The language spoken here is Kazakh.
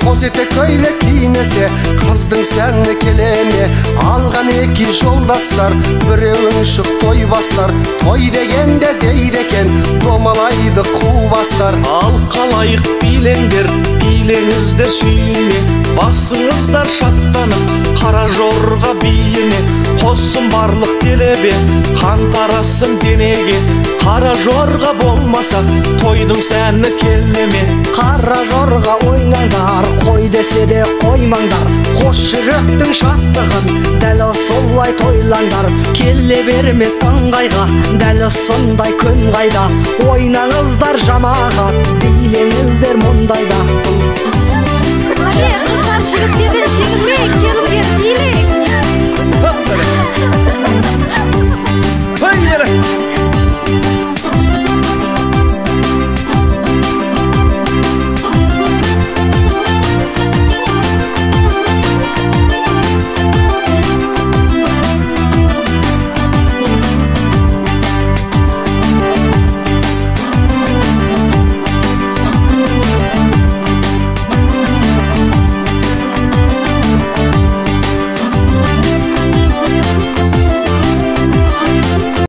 Қос етек көйлек кимесе қыздың сәні келеме. Алған екі жолдастар біреуің шық той бастар. Той дегенде дейді екен домалайды қу бастар. Ал қалайық билеңдер, билеңіздер сүйіне. Басыңыздар шаттанып қара жорға биіне. Қосын барлық делебе қан тарасын денеге. Қара жорға болмаса тойдың сәні келеме. Қара жорға ойнаңдар, қой десе де қоймаңдар. Қос жүректің шаттығын дәл солай тойлаңдар. Келе бермес ыңғайға дәл сондай күн қайда. Ойнаңыздар жамағат, билеңіздер мұндайда.